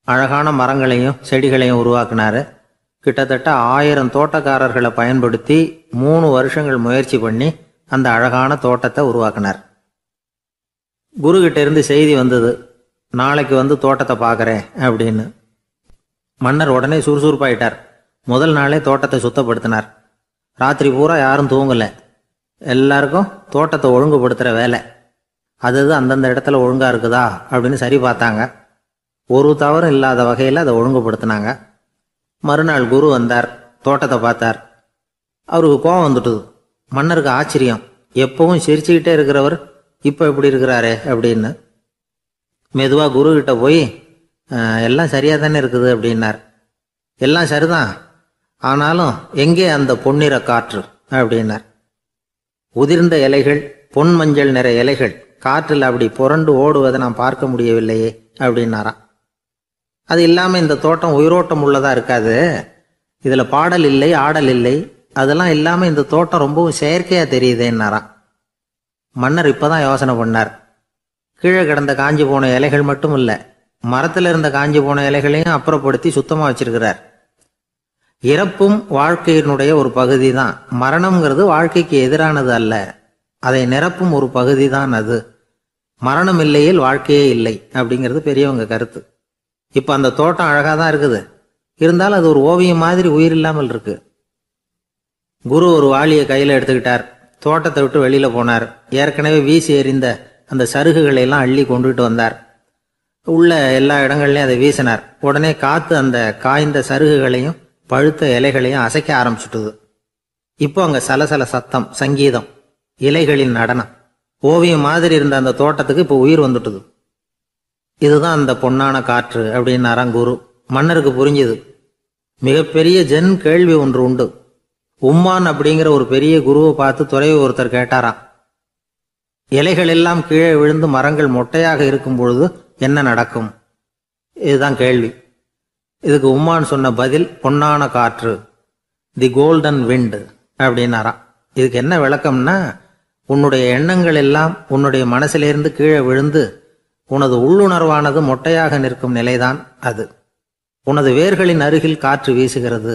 அழகான மரங்களையும் செடிகளையும் உருவாக்கினார். கிட்டத்தட்ட 1000 தோட்டக்காரர்களை பயன்படுத்தி 3 வருஷங்கள் முயற்சி பண்ணி அந்த அழகான தோட்டத்தை உருவாக்கினார். குருகிட்ட இருந்து செய்தி வந்தது, நாளைக்கு தோட்டத்தை பார்க்குறேன் அப்படின்னு. மன்னர் உடனே சுறுசுறுப்பாயிட்டார். முதல் நாளே தோட்டத்தை சுத்தப்படுத்தினார். ராத்திரி பூரா யாரும் தூங்கலை. எல்லாருக்கும் தோட்டத்தை ஒழுங்குபடுத்துகிற வேலை. அது அந்தந்த இடத்துல ஒழுங்காக இருக்குதா அப்படின்னு சரி பார்த்தாங்க. ஒரு தவறும் இல்லாத வகையில் அதை ஒழுங்குபடுத்தினாங்க. மறுநாள் குரு வந்தார், தோட்டத்தை பார்த்தார். அவருக்கு கோபம் வந்துட்டுது. மன்னருக்கு ஆச்சரியம், எப்பவும் சிரிச்சுக்கிட்டே இருக்கிறவர் இப்போ எப்படி இருக்கிறாரே அப்படின்னு. மெதுவாக குருக்கிட்ட போய், எல்லாம் சரியாக தானே இருக்குது அப்படின்னார். எல்லாம் சரிதான், ஆனாலும் எங்கே அந்த பொன்னிற காற்று அப்படின்னார். உதிர்ந்த இலைகள், பொன் மஞ்சள் நிற இலைகள் காற்றில் அப்படி புரண்டு ஓடுவதை நான் பார்க்க முடியவில்லையே அப்படின்னாராம். அது இல்லாமல் இந்த தோட்டம் உயிரோட்டம் உள்ளதா இருக்காது, இதில் பாடல் இல்லை, ஆடல் இல்லை, அதெல்லாம் இல்லாமல் இந்த தோட்டம் ரொம்பவும் செயற்கையாக தெரியுதேன்னாராம். மன்னர் இப்போதான் யோசனை பண்ணார். கீழே கிடந்த காஞ்சி போன இலைகள் மட்டும் இல்லை, மரத்தில் இருந்த காஞ்சி போன இலைகளையும் அப்புறப்படுத்தி சுத்தமாக வச்சிருக்கிறார். இறப்பும் வாழ்க்கையினுடைய ஒரு பகுதி தான். மரணம்ங்கிறது வாழ்க்கைக்கு எதிரானது அல்ல, அதை நிரப்பும் ஒரு பகுதி தான் அது. மரணம் இல்லையில் வாழ்க்கையே இல்லை அப்படிங்கிறது பெரியவங்க கருத்து. இப்போ அந்த தோட்டம் அழகாக தான் இருக்குது, இருந்தாலும் அது ஒரு ஓவியம் மாதிரி உயிர் இல்லாமல் இருக்கு. குரு ஒரு வாளியை கையில் எடுத்துக்கிட்டார். தோட்டத்தை விட்டு வெளியில் போனார். ஏற்கனவே வீசி எறிந்த அந்த சருகுகளை எல்லாம் அள்ளி கொண்டுகிட்டு வந்தார். உள்ள எல்லா இடங்கள்லையும் அதை வீசினார். உடனே காற்று அந்த காய்ந்த சருகுகளையும் பழுத்த இலைகளையும் அசைக்க ஆரம்பிச்சுட்டுது. இப்போ அங்கே சலசல சத்தம், சங்கீதம், இலைகளின் நடனம், ஓவியம் மாதிரி இருந்த அந்த தோட்டத்துக்கு இப்போ உயிர் வந்துட்டுது. இதுதான் அந்த பொன்னான காற்று அப்படின்னாராம் குரு. மன்னருக்கு புரிஞ்சுது. மிகப்பெரிய ஜென் கேள்வி ஒன்று உண்டு. உம்மான் அப்படிங்கிற ஒரு பெரிய குருவை பார்த்து துறவி ஒருத்தர் கேட்டாராம், இலைகள் எல்லாம் கீழே விழுந்து மரங்கள் மொட்டையாக இருக்கும் பொழுது என்ன நடக்கும்? இதுதான் கேள்வி. இதுக்கு உம்மான் சொன்ன பதில் பொன்னான காற்று, தி கோல்டன் விண்ட் அப்படின்னாராம். இதுக்கு என்ன விளக்கம்னா, உன்னுடைய எண்ணங்கள் எல்லாம் உன்னுடைய மனசிலிருந்து கீழே விழுந்து உனது உள்ளுணர்வானது மொட்டையாக நிற்கும் நிலைதான் அது. உனது வேர்களின் அருகில் காற்று வீசுகிறது.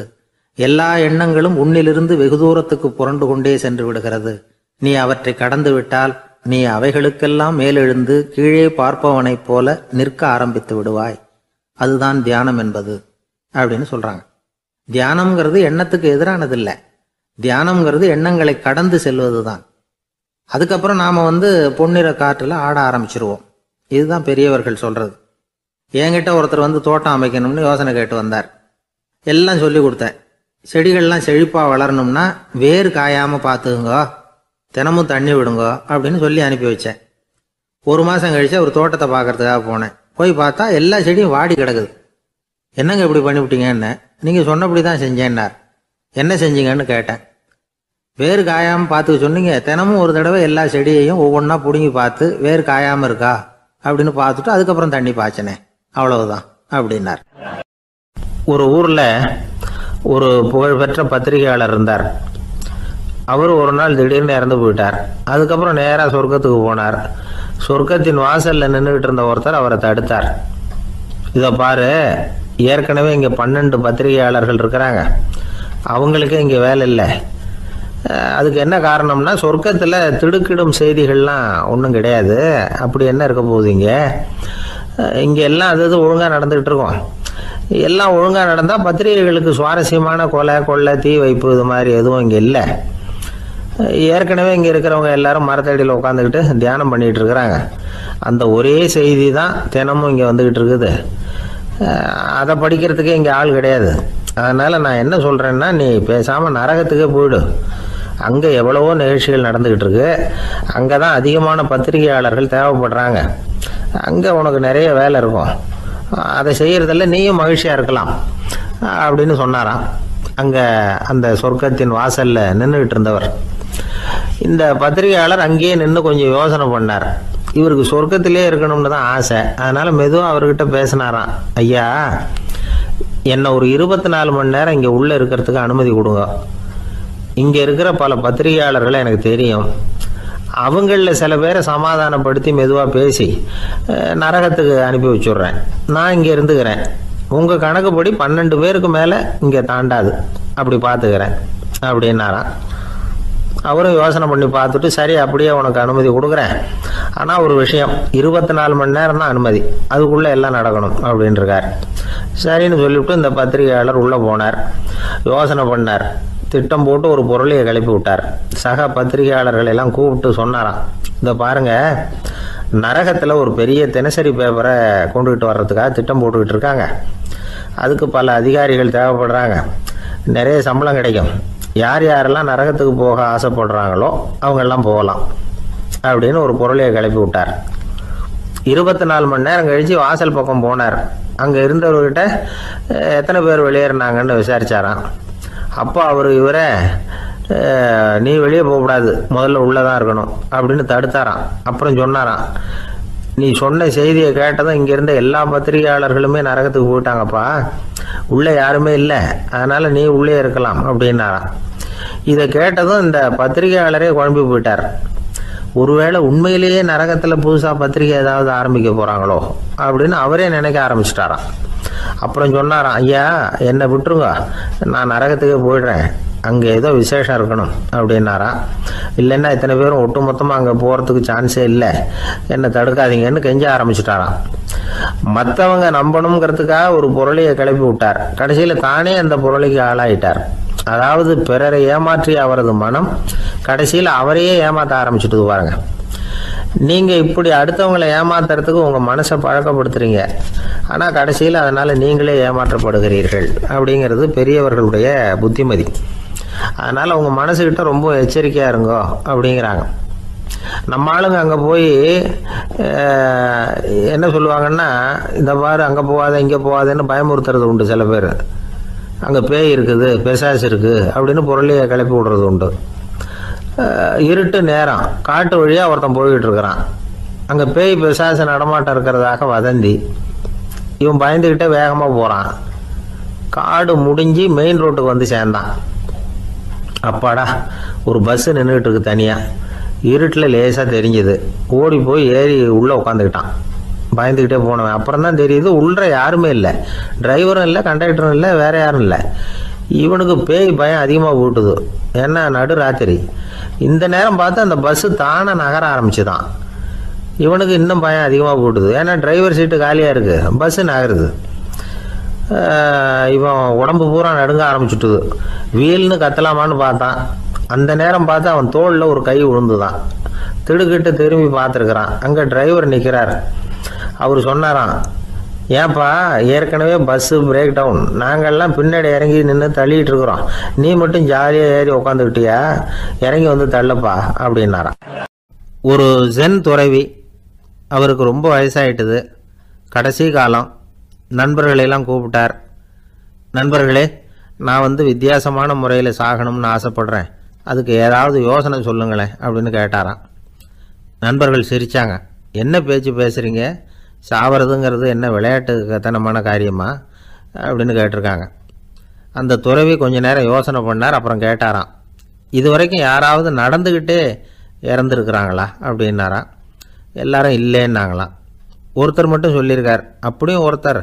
எல்லா எண்ணங்களும் உன்னிலிருந்து வெகு தூரத்துக்கு புரண்டு கொண்டே சென்று விடுகிறது. நீ அவற்றை கடந்து விட்டால் நீ அவைகளுக்கெல்லாம் மேலெழுந்து கீழே பார்ப்பவனைப் போல நிற்க ஆரம்பித்து விடுவாய். அதுதான் தியானம் என்பது அப்படின்னு சொல்றாங்க. தியானம்ங்கிறது எண்ணத்துக்கு எதிரானதில்லை. தியானம்ங்கிறது எண்ணங்களை கடந்து செல்வது தான். அதுக்கப்புறம் நாம் பொன்னிற காற்றில் ஆட ஆரம்பிச்சிருவோம். இதுதான் பெரியவர்கள் சொல்றது. என்கிட்ட ஒருத்தர் தோட்டம் அமைக்கணும்னு யோசனை கேட்டு வந்தார். எல்லாம் சொல்லி கொடுத்தேன். செடிகள்லாம் செழிப்பாக வளரணும்னா வேர் காயாமல் பார்த்துக்குங்க, தினமும் தண்ணி விடுங்க அப்படின்னு சொல்லி அனுப்பி வச்சேன். ஒரு மாதம் கழிச்சு அவர் தோட்டத்தை பார்க்கறதுக்காக போனேன். போய் பார்த்தா எல்லா செடியும் வாடி கிடக்குது. என்னங்க இப்படி பண்ணிவிட்டீங்கன்னு. நீங்கள் சொன்னபடி தான் செஞ்சேன்னார். என்ன செஞ்சீங்கன்னு கேட்டேன். வேர் காயாமல் பார்த்துக்க சொன்னீங்க, தினமும் ஒரு தடவை எல்லா செடியையும் ஒவ்வொன்றா பிடுங்கி பார்த்து வேர் காயாமல் இருக்கா அப்படின்னு பார்த்துட்டு அதுக்கப்புறம் தண்ணி பாய்ச்சனே, அவ்வளவுதான் அப்படின்னார். ஒரு ஊரில் ஒரு புகழ்பெற்ற பத்திரிகையாளர் இருந்தார். அவர் ஒரு நாள் திடீர்னு இறந்து போயிட்டார். அதுக்கப்புறம் நேராக சொர்க்கத்துக்கு போனார். சொர்க்கத்தின் வாசலில் நின்றுக்கிட்டு இருந்த ஒருத்தர் அவரை தடுத்தார். இதை பாரு, ஏற்கனவே இங்கே 12 பத்திரிகையாளர்கள் இருக்கிறாங்க, அவங்களுக்கு இங்கே வேலை இல்லை. அதுக்கு என்ன காரணம்னா, சொர்க்கத்தில் திடுக்கிடும் செய்திகள்லாம் ஒன்றும் கிடையாது. அப்படி என்ன இருக்க போகுது? இங்கே எல்லாம் அது ஒழுங்காக நடந்துக்கிட்டு இருக்கோம். எல்லாம் ஒழுங்காக நடந்தால் பத்திரிகைகளுக்கு சுவாரஸ்யமான கொலை, கொள்ளை, தீ வைப்பு இது மாதிரி எதுவும் இங்கே இல்லை. ஏற்கனவே இங்கே இருக்கிறவங்க எல்லாரும் மரத்தடியில் உட்காந்துக்கிட்டு தியானம் பண்ணிகிட்டு இருக்கிறாங்க. அந்த ஒரே செய்தி தான் தினமும் இங்கே வந்துக்கிட்டு இருக்குது. அதை படிக்கிறதுக்கே இங்கே ஆள் கிடையாது. அதனால் நான் என்ன சொல்கிறேன்னா, நீ பேசாமல் நரகத்துக்கே போயிடு. அங்கே எவ்வளவோ நிகழ்ச்சிகள் நடந்துக்கிட்டு இருக்கு. அங்கே தான் அதிகமான பத்திரிகையாளர்கள் தேவைப்படுறாங்க. அங்கே உனக்கு நிறைய வேலை இருக்கும். அதை செய்கிறதில்ல நீயும் மகிழ்ச்சியாக இருக்கலாம் அப்படின்னு சொன்னாராம். அங்கே அந்த சொர்க்கத்தின் வாசலில் நின்றுக்கிட்டு இருந்தவர். இந்த பத்திரிகையாளர் அங்கேயே நின்று கொஞ்சம் யோசனை பண்ணார். இவருக்கு சொர்க்கத்திலே இருக்கணும்னு தான் ஆசை. அதனால் மெதுவாக அவர்கிட்ட பேசினாராம். ஐயா, என்னை ஒரு 24 மணி நேரம் இங்கே உள்ளே இருக்கிறதுக்கு அனுமதி கொடுங்க. இங்கே இருக்கிற பல பத்திரிகையாளர்களை எனக்கு தெரியும். அவங்களில் சில பேரை சமாதானப்படுத்தி மெதுவாக பேசி நரகத்துக்கு அனுப்பி வச்சுட்றேன். நான் இங்கே இருந்துக்கிறேன். உங்கள் கணக்குப்படி 12 பேருக்கு மேலே இங்கே தாண்டாது, அப்படி பார்த்துக்கிறேன் அப்படின்னாராம். அவரும் யோசனை பண்ணி பார்த்துட்டு, சரி அப்படியே உனக்கு அனுமதி கொடுக்குறேன், ஆனால் ஒரு விஷயம், 24 மணி நேரம் தான் அனுமதி, அதுக்குள்ளே எல்லாம் நடக்கணும் அப்படின்ட்டுருக்கார். சரின்னு சொல்லிவிட்டு இந்த பத்திரிகையாளர் உள்ளே போனார். யோசனை பண்ணார். திட்டம் போட்டு ஒரு பொருளையை கிளப்பி விட்டார். சக பத்திரிகையாளர்கள் எல்லாம் கூப்பிட்டு சொன்னாராம், இந்த பாருங்க, நரகத்தில் ஒரு பெரிய தினசரி பேப்பரை கொண்டுகிட்டு வர்றதுக்காக திட்டம் போட்டுக்கிட்டு இருக்காங்க. அதுக்கு பல அதிகாரிகள் தேவைப்படுறாங்க. நிறைய சம்பளம் கிடைக்கும். யார் யாரெல்லாம் நரகத்துக்கு போக ஆசைப்படுறாங்களோ அவங்கெல்லாம் போகலாம் அப்படின்னு ஒரு பொருளையை கிளப்பி விட்டார். 24 மணி நேரம் கழித்து வாசல் பக்கம் போனார். அங்கே இருந்தவர்கிட்ட எத்தனை பேர் வெளியேறினாங்கன்னு விசாரிச்சாராம். அப்போ அவர் இவரை, நீ வெளியே போகக்கூடாது, முதல்ல உள்ளே தான் இருக்கணும் அப்படின்னு தடுத்தாராம். அப்புறம் சொன்னாராம், நீ சொன்ன செய்தியை கேட்டதும் இங்கே இருந்த எல்லா பத்திரிகையாளர்களுமே நரகத்துக்கு போயிட்டாங்கப்பா, உள்ளே யாருமே இல்லை, அதனால் நீ உள்ளே இருக்கலாம் அப்படின்னாராம். இதை கேட்டதும் இந்த பத்திரிகையாளரே குழம்பி போயிட்டார். ஒருவேளை உண்மையிலேயே நரகத்தில் புதுசாக பத்திரிகை ஏதாவது ஆரம்பிக்க போகிறாங்களோ அப்படின்னு அவரே நினைக்க ஆரம்பிச்சிட்டாராம். அப்புறம் சொன்னாராம், ஐயா என்னை விட்டுருங்க, நான் நரகத்துக்கே போயிடுறேன், அங்கே ஏதோ விசேஷம் இருக்கணும் அப்படின்னாராம். இல்லைன்னா இத்தனை பேரும் ஒட்டு மொத்தமாக அங்கே போகிறதுக்கு சான்ஸே இல்லை, என்னை தடுக்காதீங்கன்னு கெஞ்ச ஆரம்பிச்சிட்டாராம். மற்றவங்க நம்பணுங்கிறதுக்காக ஒரு பொருளையை கிளப்பி விட்டார். கடைசியில் தானே அந்த பொருளைக்கு ஆளாயிட்டார். அதாவது பிறரை ஏமாற்றிய அவரது மனம் கடைசியில் அவரையே ஏமாற்ற ஆரம்பிச்சுட்டு பாருங்க. நீங்கள் இப்படி அடுத்தவங்களை ஏமாத்துறதுக்கு உங்கள் மனசை பழக்கப்படுத்துறீங்க, ஆனால் கடைசியில் அதனால் நீங்களே ஏமாற்றப்படுகிறீர்கள் அப்படிங்கிறது பெரியவர்களுடைய புத்திமதி. அதனால் உங்கள் மனசுக்கிட்ட ரொம்ப எச்சரிக்கையாக இருங்கோ அப்படிங்கிறாங்க. நம்ம ஆளுங்க அங்கே போய் என்ன சொல்லுவாங்கன்னா, இந்த பாரு அங்கே போகாத இங்கே போகாதன்னு பயமுறுத்துறது உண்டு. சில பேர் அங்கே பேய் இருக்குது, பிசாசு இருக்குது அப்படின்னு பொருளையை கிளப்பி விடுறது உண்டு. இருட்டு நேரம் காட்டு வழியாக ஒருத்தன் போய்கிட்டு இருக்கிறான், அங்கே பேய் பிசாசு நடமாட்டம் இருக்கிறதாக வதந்தி. இவன் பயந்துக்கிட்டே வேகமாக போகிறான். காடு முடிஞ்சு மெயின் ரோட்டுக்கு வந்து சேர்ந்தான். அப்பாடா, ஒரு பஸ்ஸு நின்றுக்கிட்டு இருக்கு தனியாக, இருட்டில் லேசாக தெரிஞ்சுது. ஓடி போய் ஏறி உள்ளே உட்காந்துக்கிட்டான். பயந்துக்கிட்டே போனவன் அப்புறம் தான் தெரியுது உள்ளே யாருமே இல்லை, டிரைவரும் இல்லை, கண்டக்டரும் இல்லை, வேற யாரும் இல்லை. இவனுக்கு பேய் பயம் அதிகமாக போட்டுது. ஏன்னா நடு ராத்திரி இந்த நேரம் பார்த்து அந்த பஸ்ஸு தானே நகர ஆரம்பிச்சுதான். இவனுக்கு இன்னும் பயம் அதிகமாக போட்டுது. ஏன்னா டிரைவர் சீட்டு காலியாக இருக்குது, பஸ்ஸு நகருது. இவன் உடம்பு பூரா நடுங்க ஆரம்பிச்சுட்டுது. வீல்னு கத்தலாமான்னு பார்த்தான். அந்த நேரம் பார்த்து அவன் தோளில் ஒரு கை விழுந்துதான். திடுக்கிட்டு திரும்பி பார்த்துருக்குறான். அங்கே டிரைவர் நிற்கிறார். அவர் சொன்னாராம், ஏன்பா ஏற்கனவே பஸ்ஸு பிரேக் டவுன், நாங்கள்லாம் பின்னாடி இறங்கி நின்று தள்ளிட்டு இருக்கிறோம், நீ மட்டும் ஜாலியாக ஏறி உக்காந்துக்கிட்டியா, இறங்கி வந்து தள்ளப்பா அப்படின்னாராம். ஒரு ஜென் துறவி, அவருக்கு ரொம்ப வயசாயிட்டுது, கடைசி காலம். நண்பர்களெல்லாம் கூப்பிட்டார். நண்பர்களே, நான் வித்தியாசமான முறையில் சாகணும்னு ஆசைப்படுறேன், அதுக்கு ஏதாவது யோசனை சொல்லுங்களேன் அப்படின்னு கேட்டாராம். நண்பர்கள் சிரித்தாங்க. என்ன பேச்சு பேசுகிறீங்க, சாவறதுங்கிறது என்ன விளையாட்டு கத்தனமான காரியமா அப்படின்னு கேட்டிருக்காங்க. அந்த துறவி கொஞ்ச நேரம் யோசனை பண்ணார். அப்புறம் கேட்டாராம், இது வரைக்கும் யாராவது நடந்துக்கிட்டே இறந்துருக்குறாங்களா அப்படின்னாராம். எல்லாரும் இல்லைன்னாங்களாம். ஒருத்தர் மட்டும் சொல்லியிருக்கார், அப்படியும் ஒருத்தர்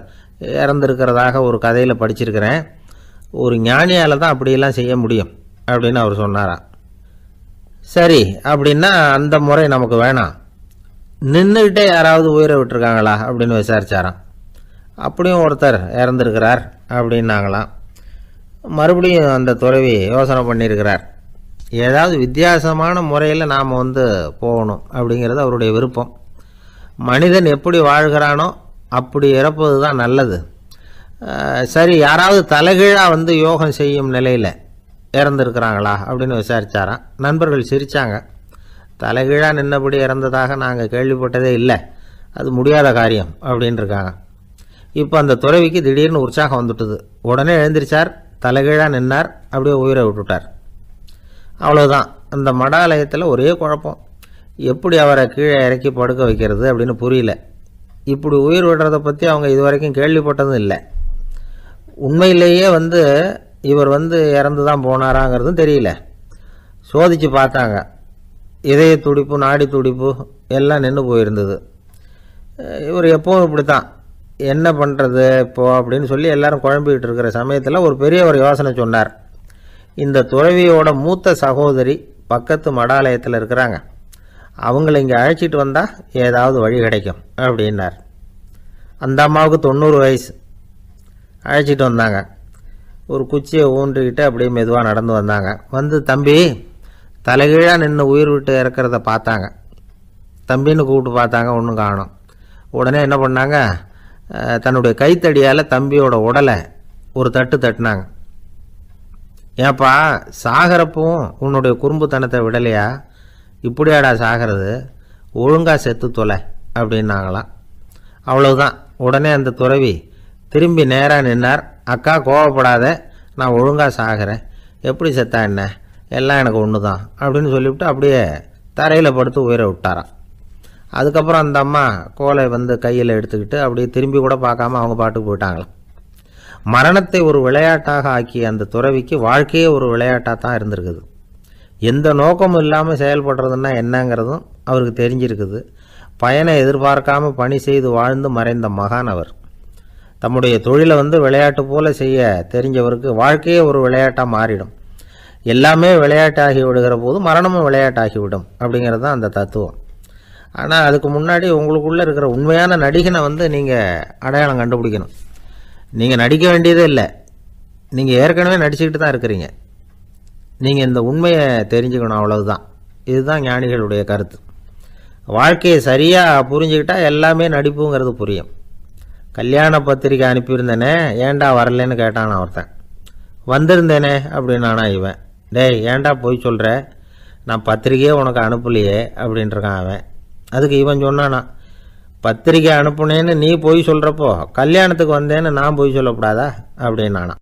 இறந்துருக்கிறதாக ஒரு கதையில் படிச்சிருக்கிறேன், ஒரு ஞானியால் தான் அப்படியெல்லாம் செய்ய முடியும் அப்படின்னு அவர் சொன்னாராம். சரி, அப்படின்னா அந்த முறை நமக்கு வேணாம், நின்றுக்கிட்டே யாராவது உயிரை விட்டுருக்காங்களா அப்படின்னு விசாரிச்சாராம். அப்படியும் ஒருத்தர் இறந்துருக்கிறார் அப்படின்னாங்களாம். மறுபடியும் அந்த துறவி யோசனை பண்ணியிருக்கிறார். ஏதாவது வித்தியாசமான முறையில் நாம் போகணும் அப்படிங்கிறது அவருடைய விருப்பம். மனிதன் எப்படி வாழ்கிறானோ அப்படி இறப்பது தான் நல்லது. சரி, யாராவது தலைகீழாக யோகம் செய்யும் நிலையில் இறந்துருக்கிறாங்களா அப்படின்னு விசாரித்தாராம். நண்பர்கள் சிரித்தாங்க. தலைகீழாக நின்னபடி இறந்ததாக நாங்கள் கேள்விப்பட்டதே இல்லை, அது முடியாத காரியம் அப்படின்னு இருக்காங்க. இப்போ அந்த துறவிக்கு திடீர்னு உற்சாகம் வந்துட்டுது. உடனே எழுந்திரிச்சார், தலைகீழாக நின்னார், அப்படியே உயிரை விட்டுட்டார். அவ்வளோதான். அந்த மடாலயத்தில் ஒரே குழப்பம், எப்படி அவரை கீழே இறக்கி படுக்க வைக்கிறது அப்படின்னு புரியல. இப்படி உயிர் விடுறதை பற்றி அவங்க இது வரைக்கும் கேள்விப்பட்டதும் இல்லை. உண்மையிலேயே இவர் இறந்து தான் போனாராங்கிறதும் தெரியல. சோதித்து பார்த்தாங்க. இதய துடிப்பு, நாடி துடிப்பு எல்லாம் நின்று போயிருந்தது. இவர் எப்பவும் இப்படி தான், என்ன பண்ணுறது இப்போது அப்படின்னு சொல்லி எல்லாரும் குழம்பிக்கிட்டு இருக்கிற சமயத்தில் ஒரு பெரியவர் யோசனை சொன்னார். இந்த துறவியோட மூத்த சகோதரி பக்கத்து மடாலயத்தில் இருக்கிறாங்க, அவங்கள இங்கே அழைச்சிட்டு வந்தால் ஏதாவது வழி கிடைக்கும் அப்படின்னார். அந்த அம்மாவுக்கு 90 வயசு. அழைச்சிட்டு வந்தாங்க. ஒரு குச்சியை ஊன்றிக்கிட்டு அப்படியே மெதுவாக நடந்து வந்தாங்க. தம்பி, தலைகீழாக நின்று உயிர் விட்டு இறக்கிறத பார்த்தாங்க. தம்பின்னு கூப்பிட்டு பார்த்தாங்க, ஒன்றும் காணோம். உடனே என்ன பண்ணாங்க, தன்னுடைய கைத்தடியால் தம்பியோட உடலை ஒரு தட்டு தட்டினாங்க. ஏப்பா, சாகிறப்பவும் உன்னுடைய குறும்புத்தனத்தை விடலையா, இப்படியாடா சாகிறது, ஒழுங்காக செத்து தொலை அப்படின்னாங்களாம். அவ்வளவுதான். உடனே அந்த துறவி திரும்பி நேராக நின்னார். அக்கா, கோவப்படாத, நான் ஒழுங்காக சாகிறேன், எப்படி செத்தா என்ன, எல்லாம் எனக்கு ஒன்று தான் அப்படின்னு சொல்லிவிட்டு அப்படியே தரையில் படுத்து உயிரை விட்டாராம். அதுக்கப்புறம் அந்த அம்மா கோலை கையில் எடுத்துக்கிட்டு அப்படியே திரும்பி கூட பார்க்காம அவங்க பாட்டுக்கு போயிட்டாங்களாம். மரணத்தை ஒரு விளையாட்டாக ஆக்கிய அந்த துறவிக்கு வாழ்க்கையே ஒரு விளையாட்டாக தான் இருந்திருக்குது. எந்த நோக்கமும் இல்லாமல் செயல்படுறதுன்னா என்னங்கிறதும் அவருக்கு தெரிஞ்சிருக்குது. பயனை எதிர்பார்க்காம பணி செய்து வாழ்ந்து மறைந்த மகான் அவர். தம்முடைய தொழிலை விளையாட்டு போல செய்ய தெரிஞ்சவருக்கு வாழ்க்கையே ஒரு விளையாட்டாக மாறிடும். எல்லாமே விளையாட்டாகி விடுகிற போது மரணமும் விளையாட்டாகிவிடும் அப்படிங்கிறது தான் அந்த தத்துவம். ஆனால் அதுக்கு முன்னாடி உங்களுக்குள்ளே இருக்கிற உண்மையான நடிகனை நீங்கள் அடையாளம் கண்டுபிடிக்கணும். நீங்கள் நடிக்க வேண்டியதே இல்லை, நீங்கள் ஏற்கனவே நடிச்சுக்கிட்டு தான் இருக்கிறீங்க. நீங்கள் இந்த உண்மையை தெரிஞ்சுக்கணும், அவ்வளவுதான். இதுதான் ஞானிகளுடைய கருத்து. வாழ்க்கையை சரியாக புரிஞ்சுக்கிட்டா எல்லாமே நடிப்புங்கிறது புரியும். கல்யாண பத்திரிக்கை அனுப்பியிருந்தேனே ஏன்டா வரலன்னு கேட்டான் ஒருத்தன். வந்திருந்தேனே அப்படின்னானா இவன். டேய் ஏன்டா போய் சொல்கிற, நான் பத்திரிக்கையே உனக்கு அனுப்பலையே அப்படின்ட்டுருக்கான் அவன். அதுக்கு இவன் சொன்னானா, பத்திரிக்கை அனுப்புனேன்னு நீ போய் சொல்கிறப்போ கல்யாணத்துக்கு வந்தேன்னு நான் போய் சொல்லக்கூடாதா அப்படின்னானா.